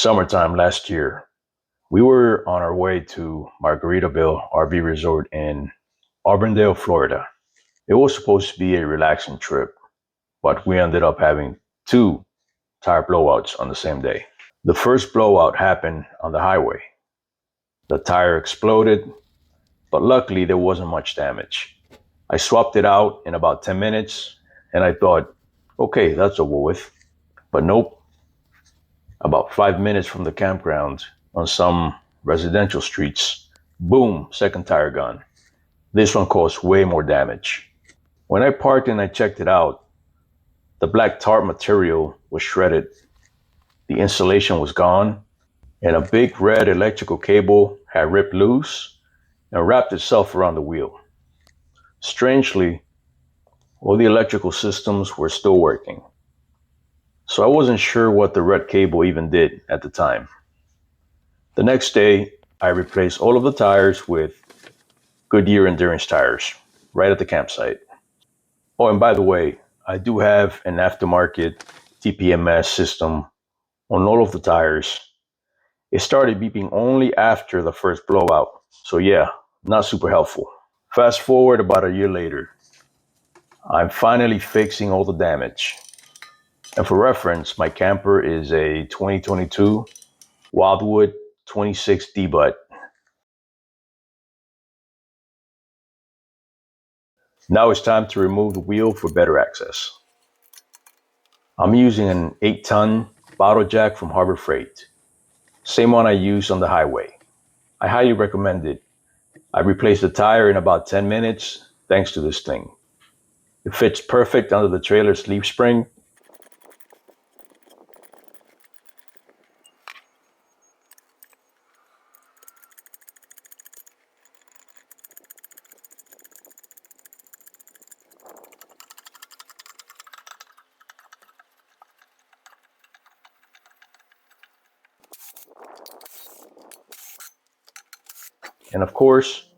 Summertime last year. We were on our way to Margaritaville RV Resort in Auburndale, Florida. It was supposed to be a relaxing trip, but we ended up having two tire blowouts on the same day. The first blowout happened on the highway. The tire exploded, but luckily there wasn't much damage. I swapped it out in about 10 minutes and I thought, okay, that's over with. But nope, about 5 minutes from the campground on some residential streets, boom, second tire gone. This one caused way more damage. When I parked and I checked it out, the black tarp material was shredded, the insulation was gone, and a big red electrical cable had ripped loose and wrapped itself around the wheel. Strangely, all the electrical systems were still working. So I wasn't sure what the red cable even did at the time. The next day, I replaced all of the tires with Goodyear Endurance tires right at the campsite. Oh, and by the way, I do have an aftermarket TPMS system on all of the tires. It started beeping only after the first blowout. So yeah, not super helpful. Fast forward about a year later, I'm finally fixing all the damage. And for reference, my camper is a 2022 Wildwood 26D butt. Now it's time to remove the wheel for better access. I'm using an 8-ton bottle jack from Harbor Freight. Same one I use on the highway. I highly recommend it. I replaced the tire in about 10 minutes thanks to this thing. It fits perfect under the trailer's leaf spring. And of course,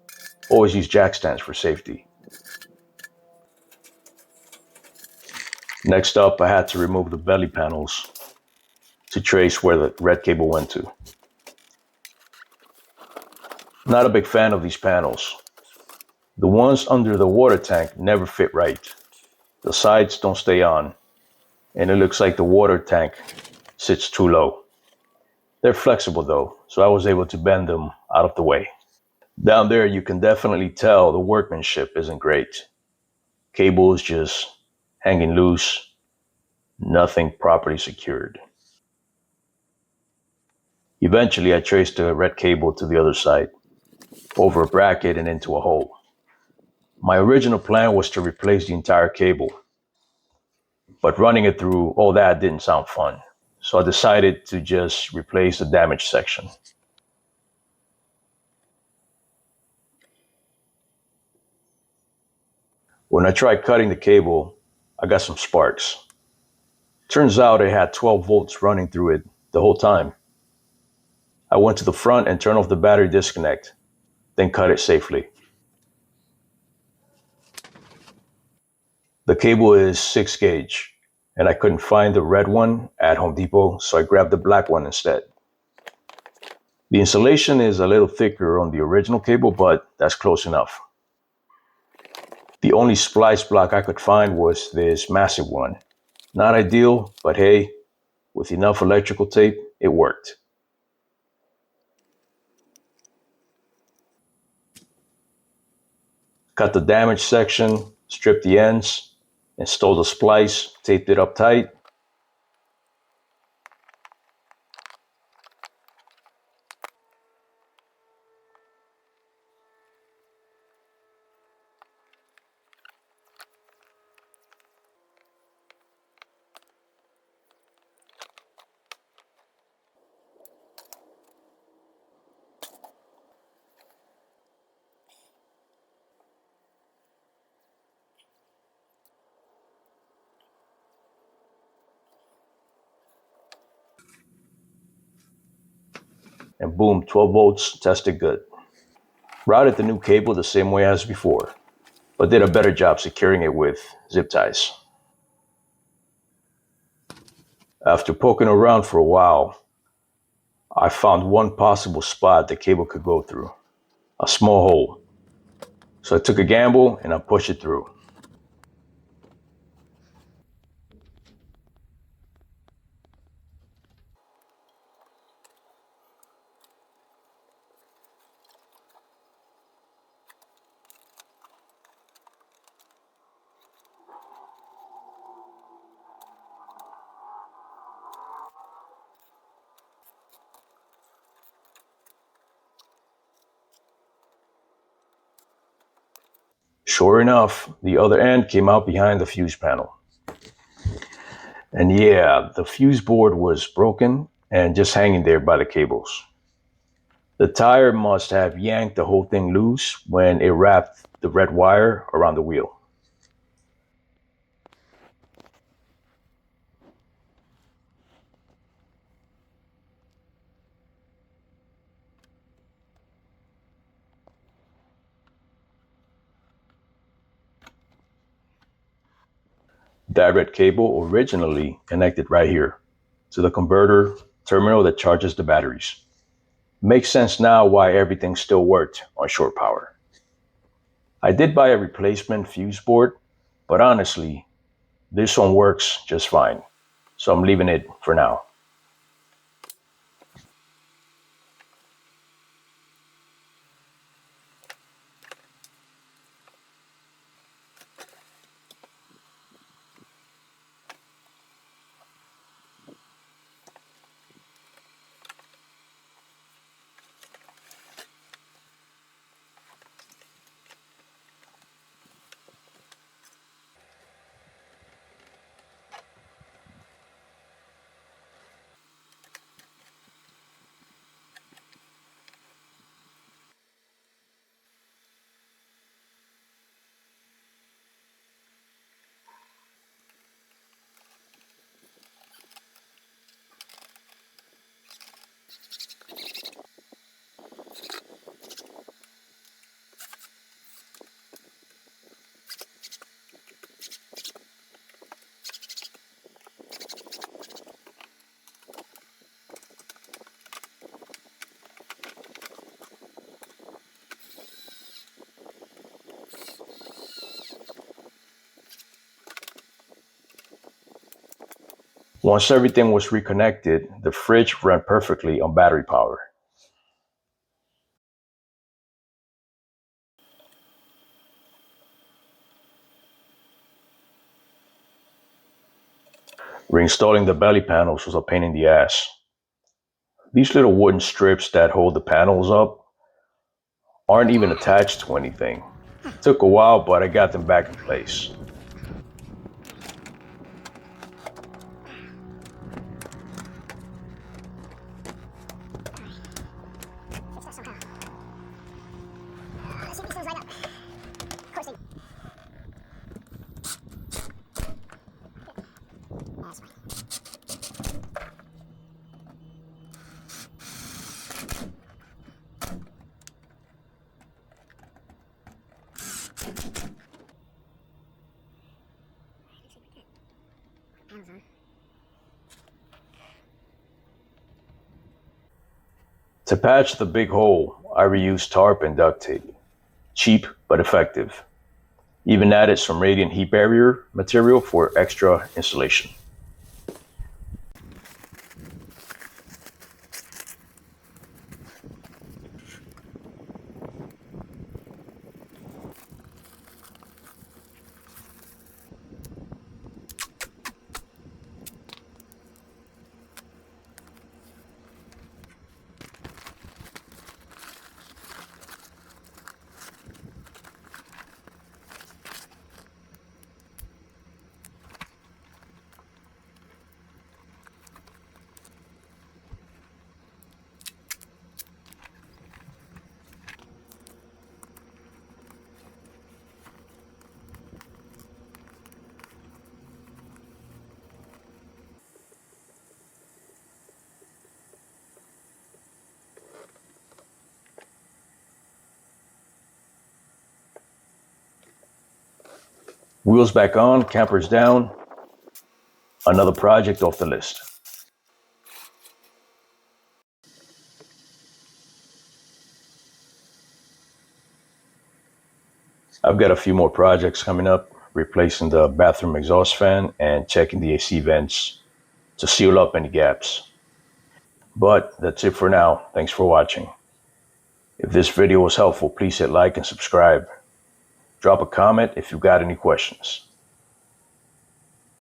always use jack stands for safety. Next up, I had to remove the belly panels to trace where the red cable went to. Not a big fan of these panels. The ones under the water tank never fit right. The sides don't stay on, and it looks like the water tank sits too low. They're flexible though, so I was able to bend them out of the way. Down there, you can definitely tell the workmanship isn't great. Cables just hanging loose, nothing properly secured. Eventually, I traced the red cable to the other side, over a bracket and into a hole. My original plan was to replace the entire cable, but running it through all that didn't sound fun. So I decided to just replace the damaged section. When I tried cutting the cable, I got some sparks. Turns out it had 12 volts running through it the whole time. I went to the front and turned off the battery disconnect, then cut it safely. The cable is 6 gauge, and I couldn't find the red one at Home Depot, so I grabbed the black one instead. The insulation is a little thicker on the original cable, but that's close enough. The only splice block I could find was this massive one. Not ideal, but hey, with enough electrical tape, it worked. Cut the damaged section, stripped the ends, installed the splice, taped it up tight. And boom, 12 volts, tested good. Routed the new cable the same way as before, but did a better job securing it with zip ties. After poking around for a while, I found one possible spot the cable could go through, a small hole. So I took a gamble and I pushed it through. Sure enough, the other end came out behind the fuse panel. And yeah, the fuse board was broken and just hanging there by the cables. The tire must have yanked the whole thing loose when it wrapped the red wire around the wheel. That red cable originally connected right here to the converter terminal that charges the batteries. Makes sense now why everything still worked on short power. I did buy a replacement fuse board, but honestly, this one works just fine, so I'm leaving it for now. Once everything was reconnected, the fridge ran perfectly on battery power. Reinstalling the belly panels was a pain in the ass. These little wooden strips that hold the panels up aren't even attached to anything. Took a while, but I got them back in place. To patch the big hole, I reused tarp and duct tape. Cheap but effective. Even added some radiant heat barrier material for extra insulation. Wheels back on, campers down. Another project off the list. I've got a few more projects coming up, replacing the bathroom exhaust fan and checking the AC vents to seal up any gaps. But that's it for now. Thanks for watching. If this video was helpful, please hit like and subscribe. Drop a comment if you've got any questions.